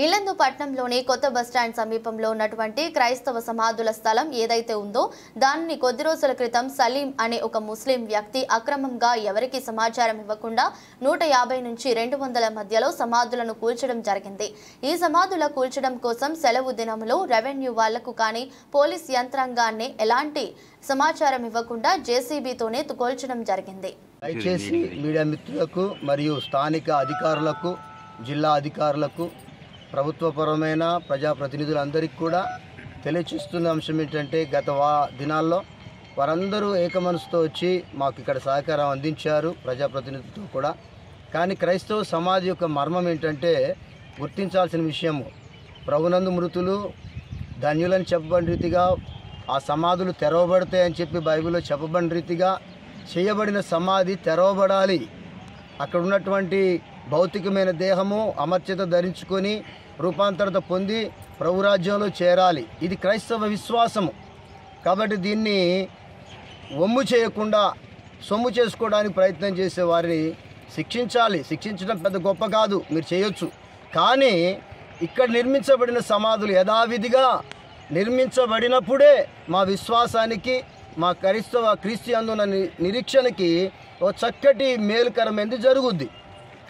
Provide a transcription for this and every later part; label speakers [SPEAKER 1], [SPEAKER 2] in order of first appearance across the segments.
[SPEAKER 1] ఇల్లందు పట్టణంలోని కొత్త బస్టాండ్ సమీపంలో ఉన్నటువంటి క్రైస్తవ సమాధుల స్థలం ఏదైతే ఉందో దానిని కొద్ది రోజుల క్రితం సలీం అనే ఒక ముస్లిం వ్యక్తి అక్రమంగా ఎవరికి సమాచారం ఇవ్వకుండా 150 నుంచి 200 మధ్యలో సమాధులను కూల్చడం జరిగింది. ఈ సమాధుల కూల్చడం కోసం సెలవు దినంలో రెవెన్యూ వాళ్లకు కానీ పోలీస్ యంత్రాంగాన్ని ఎలాంటి సమాచారం ఇవ్వకుండా జేసీబీతోనే కూల్చడం జరిగింది.
[SPEAKER 2] దయచేసి మీడియా మిత్రులకు మరియు స్థానిక అధికారులకు జిల్లా అధికారులకు ప్రభుత్వపరమైన ప్రజాప్రతినిధులందరికీ కూడా తెలియచేస్తున్న అంశం ఏంటంటే గత దినాల్లో వారందరూ ఏకమనసుతో వచ్చి మాకు ఇక్కడ సహకారం అందించారు ప్రజాప్రతినిధులతో కూడా. కానీ క్రైస్తవ సమాజం యొక్క మర్మం ఏంటంటే గుర్తించాల్సిన విషయము ప్రభునందు మృతులు ధన్యులని చెప్పబడిన రీతిగా ఆ సమాధులు తెరవబడతాయని చెప్పి బైబిల్లో చెప్పబడిన రీతిగా చేయబడిన సమాధి తెరవబడాలి. అక్కడ ఉన్నటువంటి భౌతికమైన దేహము అమర్చత ధరించుకొని రూపాంతరత పొంది ప్రభురాజ్యంలో చేరాలి. ఇది క్రైస్తవ విశ్వాసము. కాబట్టి దీన్ని వమ్ము చేయకుండా సొమ్ము చేసుకోవడానికి ప్రయత్నం చేసే వారిని శిక్షించాలి. శిక్షించడం పెద్ద గొప్ప కాదు, మీరు చేయొచ్చు. కానీ ఇక్కడ నిర్మించబడిన సమాధులు యథావిధిగా నిర్మించబడినప్పుడే మా విశ్వాసానికి మా క్రీస్తు యందున్న నిరీక్షణకి ఓ చక్కటి మేలుకరమైనది జరుగుద్ది.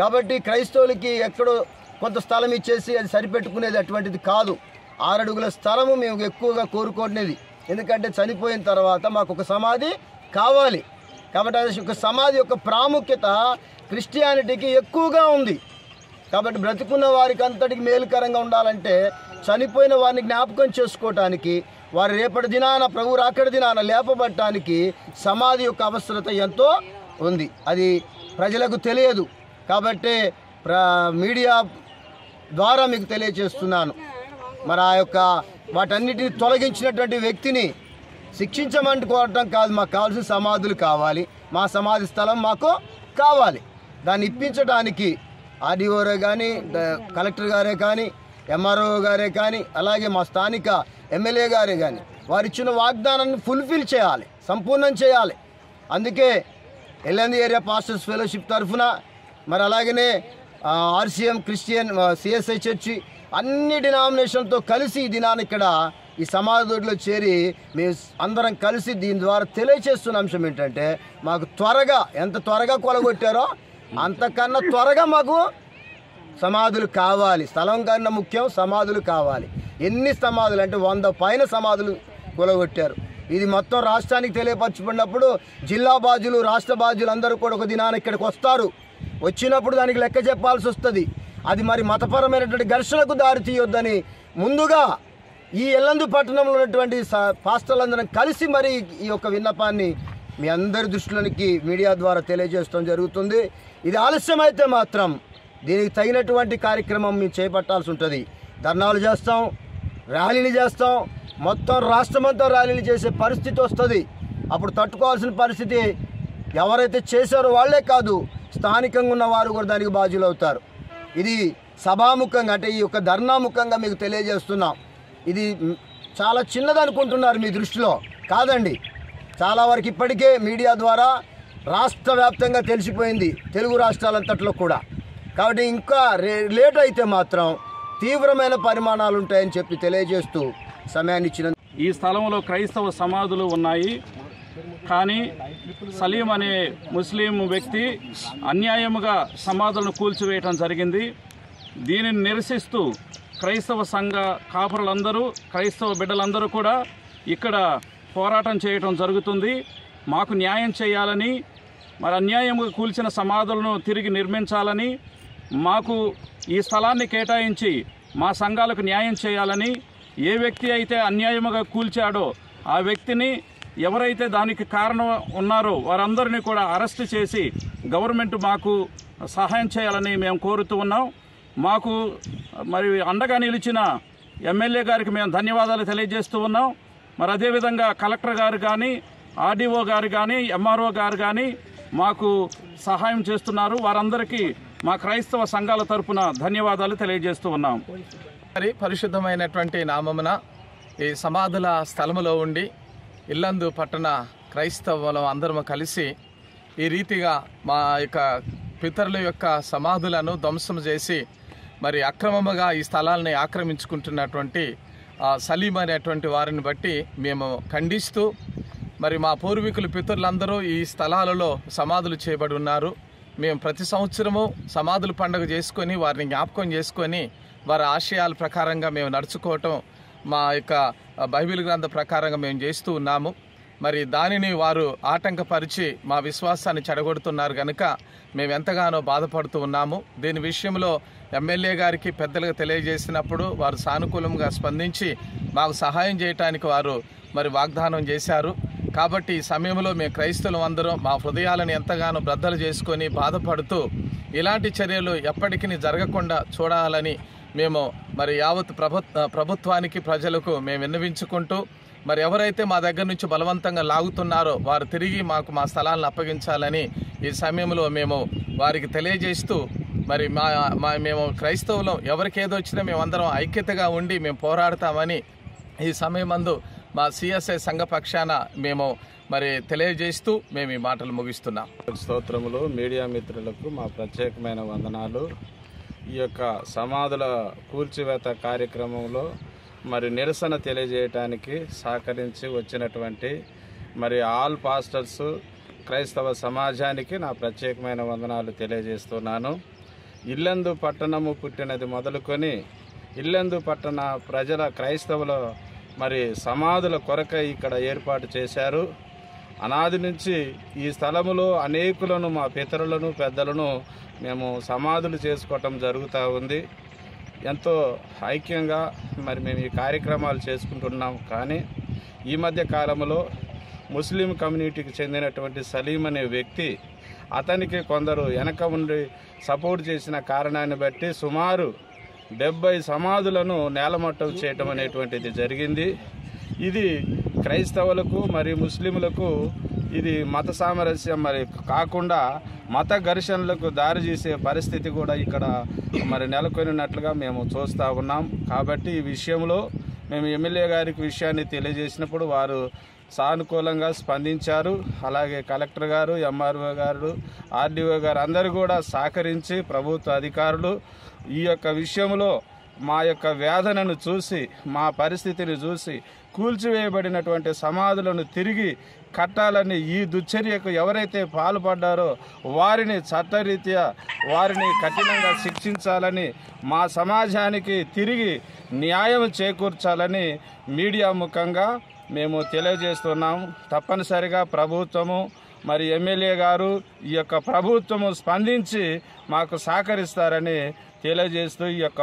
[SPEAKER 2] కాబట్టి క్రైస్తవులకి ఎక్కడో కొంత స్థలం ఇచ్చేసి అది సరిపెట్టుకునేది అటువంటిది కాదు. 6 అడుగుల స్థలము మేము ఎక్కువగా కోరుకునేది. ఎందుకంటే చనిపోయిన తర్వాత మాకు ఒక సమాధి కావాలి. కాబట్టి అది ఒక సమాధి యొక్క ప్రాముఖ్యత క్రిస్టియానిటీకి ఎక్కువగా ఉంది. కాబట్టి బ్రతికున్న వారికి అంతటికి మేలుకరంగా ఉండాలంటే చనిపోయిన వారిని జ్ఞాపకం చేసుకోవటానికి వారి రేపటి దినాన ప్రభు రాకడి దినాన లేపబడటానికి సమాధి యొక్క అవసరత ఎంతో ఉంది. అది ప్రజలకు తెలియదు. కాబట్టి మీడియా ద్వారా మీకు తెలియజేస్తున్నాను. మరి ఆ యొక్క వాటన్నిటిని తొలగించినటువంటి వ్యక్తిని శిక్షించమంటుకోవటం కాదు, మాకు కావాల్సిన సమాధులు కావాలి, మా సమాధి స్థలం మాకు కావాలి. దాన్ని ఇప్పించడానికి ఆర్డీఓ కానీ కలెక్టర్ గారే కానీ ఎంఆర్ఓ గారే కానీ అలాగే మా స్థానిక ఎమ్మెల్యే గారే కానీ వారు ఇచ్చిన వాగ్దానాన్ని ఫుల్ఫిల్ చేయాలి, సంపూర్ణం చేయాలి. అందుకే ఇల్లందు ఏరియా పాస్టర్స్ ఫెలోషిప్ తరఫున మరి అలాగనే ఆర్సీఎం క్రిస్టియన్ సిఎస్ఐ చర్చి అన్ని డినామినేషన్తో కలిసి ఈ దినాన్ని ఇక్కడ ఈ సమాధిలో చేరి మేము అందరం కలిసి దీని ద్వారా తెలియచేస్తున్న అంశం ఏంటంటే మాకు త్వరగా ఎంత త్వరగా కొలగొట్టారో అంతకన్నా త్వరగా మాకు సమాధులు కావాలి. స్థలం కన్నా ముఖ్యం సమాధులు కావాలి. ఎన్ని సమాధులు అంటే 100 పైన సమాధులు కొలగొట్టారు. ఇది మొత్తం రాష్ట్రానికి తెలియపరచబడినప్పుడు జిల్లా బాధ్యులు రాష్ట్ర బాధ్యులు అందరూ కూడా ఒక దినాన్ని ఇక్కడికి వస్తారు. వచ్చినప్పుడు దానికి లెక్క చెప్పాల్సి వస్తుంది. అది మరి మతపరమైనటువంటి ఘర్షణకు దారి తీయొద్దని ముందుగా ఈ ఇల్లందు పట్టణంలో ఉన్నటువంటి పాస్టర్లందరం కలిసి మరి ఈ యొక్క విన్నపాన్ని మీ అందరి దృష్టిలోనికి మీడియా ద్వారా తెలియజేయడం జరుగుతుంది. ఇది ఆలస్యమైతే మాత్రం దీనికి తగినటువంటి కార్యక్రమం మేము చేపట్టాల్సి ఉంటుంది. ధర్నాలు చేస్తాం, ర్యాలీలు చేస్తాం, మొత్తం రాష్ట్రమంతా ర్యాలీలు చేసే పరిస్థితి వస్తుంది. అప్పుడు తట్టుకోవాల్సిన పరిస్థితి ఎవరైతే చేశారో వాళ్ళే కాదు, స్థానికంగా ఉన్న వారు కూడా దానికి బాధ్యులు అవుతారు. ఇది సభాముఖంగా అంటే ఈ యొక్క ధర్నాముఖంగా మీకు తెలియజేస్తున్నాం. ఇది చాలా చిన్నది అనుకుంటున్నారు మీ దృష్టిలో, కాదండి. చాలా వరకు ఇప్పటికే మీడియా ద్వారా రాష్ట్ర వ్యాప్తంగా తెలిసిపోయింది, తెలుగు రాష్ట్రాలంతట్లో కూడా. కాబట్టి ఇంకా లేట్ అయితే మాత్రం తీవ్రమైన పరిమాణాలు ఉంటాయని చెప్పి తెలియజేస్తూ సమయాన్ని ఇచ్చిన
[SPEAKER 3] ఈ స్థలంలో క్రైస్తవ సమాధులు ఉన్నాయి. కానీ సలీం అనే ముస్లిం వ్యక్తి అన్యాయముగా సమాధులను కూల్చివేయటం జరిగింది. దీనిని నిరసిస్తూ క్రైస్తవ సంఘ కాపురులందరూ క్రైస్తవ బిడ్డలందరూ కూడా ఇక్కడ పోరాటం చేయటం జరుగుతుంది. మాకు న్యాయం చేయాలని, మరి అన్యాయముగా కూల్చిన సమాధులను తిరిగి నిర్మించాలని, మాకు ఈ స్థలాన్ని కేటాయించి మా సంఘాలకు న్యాయం చేయాలని, ఏ వ్యక్తి అయితే అన్యాయముగా కూల్చాడో ఆ వ్యక్తిని ఎవరైతే దానికి కారణం ఉన్నారో వారందరినీ కూడా అరెస్ట్ చేసి గవర్నమెంట్ మాకు సహాయం చేయాలని మేము కోరుతూ ఉన్నాం. మాకు మరి అండగా నిలిచిన ఎమ్మెల్యే గారికి మేము ధన్యవాదాలు తెలియజేస్తూ ఉన్నాం. మరి అదేవిధంగా కలెక్టర్ గారు కానీ ఆర్డీఓ గారు కానీ ఎంఆర్ఓ గారు కానీ మాకు సహాయం చేస్తున్నారు. వారందరికీ మా క్రైస్తవ సంఘాల తరపున ధన్యవాదాలు తెలియజేస్తూ ఉన్నాం.
[SPEAKER 4] పరిశుద్ధమైనటువంటి నామమున ఈ సమాధుల స్థలములో ఉండి ఇల్లందు పట్టణ క్రైస్తవులు అందరము కలిసి ఈ రీతిగా మా యొక్క పితరుల యొక్క సమాధులను ధ్వంసం చేసి మరి అక్రమంగా ఈ స్థలాలని ఆక్రమించుకుంటున్నటువంటి సలీం అనేటువంటి వారిని బట్టి మేము ఖండిస్తూ, మరి మా పూర్వీకులు పితరులందరూ ఈ స్థలాలలో సమాధులు చేయబడి ఉన్నారు. మేము ప్రతి సంవత్సరము సమాధుల పండుగ చేసుకొని వారిని జ్ఞాపకం చేసుకొని వారి ఆశయాల ప్రకారంగా మేము నడుచుకోవటం మా యొక్క బైబిల్ గ్రంథ ప్రకారంగా మేము చేస్తూ ఉన్నాము. మరి దానిని వారు ఆటంకపరిచి మా విశ్వాసాన్ని చెడగొడుతున్నారు కనుక మేము ఎంతగానో బాధపడుతూ ఉన్నాము. దీని విషయంలో ఎమ్మెల్యే గారికి పెద్దలుగా తెలియజేసినప్పుడు వారు సానుకూలంగా స్పందించి మాకు సహాయం చేయడానికి వారు మరి వాగ్దానం చేశారు. కాబట్టి ఈ సమయంలో మేము క్రైస్తవులం అందరం మా హృదయాలను ఎంతగానో బ్రద్దలు చేసుకొని బాధపడుతూ ఇలాంటి చర్యలు ఎప్పటికీ జరగకుండా చూడాలని మేము మరి యావత్ ప్రభుత్వానికి ప్రజలకు మేము విన్నవించుకుంటూ, మరి ఎవరైతే మా దగ్గర నుంచి బలవంతంగా లాగుతున్నారో వారు తిరిగి మాకు మా స్థలాలను అప్పగించాలని ఈ సమయంలో మేము వారికి తెలియజేస్తూ, మరి మేము క్రైస్తవులం ఎవరికి ఏదో వచ్చినా మేమందరం ఐక్యతగా ఉండి మేము పోరాడతామని ఈ సమయమందు మా సిఎస్ఐ సంఘ పక్షాన మేము మరి తెలియజేస్తూ మేము ఈ మాటలు ముగిస్తున్నాం.
[SPEAKER 5] స్తోత్రములు. మీడియా మిత్రులకు మా ప్రత్యేకమైన వందనాలు. ఈ యొక్క సమాధుల కూల్చివేత కార్యక్రమంలో మరి నిరసన తెలియజేయటానికి సహకరించి వచ్చినటువంటి మరి ఆల్ పాస్టర్స్ క్రైస్తవ సమాజానికి నా ప్రత్యేకమైన వందనాలు తెలియజేస్తున్నాను. ఇల్లందు పట్టణము పుట్టినది మొదలుకొని ఇల్లందు పట్టణ ప్రజల క్రైస్తవుల మరి సమాధుల కొరకై ఇక్కడ ఏర్పాటు చేశారు. అనాది నుంచి ఈ స్థలములో అనేకులను మా పితరులను పెద్దలను మేము సమాధులు చేసుకోవటం జరుగుతూ ఉంది. ఎంతో ఐక్యంగా మరి మేము ఈ కార్యక్రమాలు చేసుకుంటున్నాం. కానీ ఈ మధ్య కాలంలో ముస్లిం కమ్యూనిటీకి చెందినటువంటి సలీం అనే వ్యక్తి, అతనికి కొందరు వెనక ఉండి సపోర్ట్ చేసిన కారణాన్ని బట్టి సుమారు 70 సమాధులను నేలమట్టం చేయటం అనేటువంటిది జరిగింది. ఇది క్రైస్తవులకు మరి ముస్లింలకు ఇది మత సామరస్యం మరి కాకుండా మత ఘర్షణలకు దారి చేసే పరిస్థితి కూడా ఇక్కడ మరి నెలకొనినట్లుగా మేము చూస్తూ ఉన్నాం. కాబట్టి ఈ విషయంలో మేము ఎమ్మెల్యే గారికి విషయాన్ని తెలియజేసినప్పుడు వారు సానుకూలంగా స్పందించారు. అలాగే కలెక్టర్ గారు, ఎంఆర్ఓ గారు, ఆర్డీఓ గారు అందరూ కూడా సహకరించి ప్రభుత్వ అధికారులు ఈ యొక్క విషయంలో మా యొక్క వేదనను చూసి మా పరిస్థితిని చూసి కూల్చివేయబడినటువంటి సమాధులను తిరిగి కట్టాలని, ఈ దుశ్చర్యకు ఎవరైతే పాల్పడ్డారో వారిని చట్టరీత్యా వారిని కఠినంగా శిక్షించాలని, మా సమాజానికి తిరిగి న్యాయం చేకూర్చాలని మీడియా ముఖంగా మేము తెలియజేస్తున్నాం. తప్పనిసరిగా ప్రభుత్వము మరి ఎమ్మెల్యే గారు ఈ యొక్క ప్రభుత్వము స్పందించి మాకు సహకరిస్తారని తెలియజేస్తూ ఈ యొక్క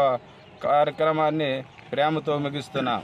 [SPEAKER 5] కార్యక్రమాన్ని ప్రేమతో ముగిస్తున్నాం.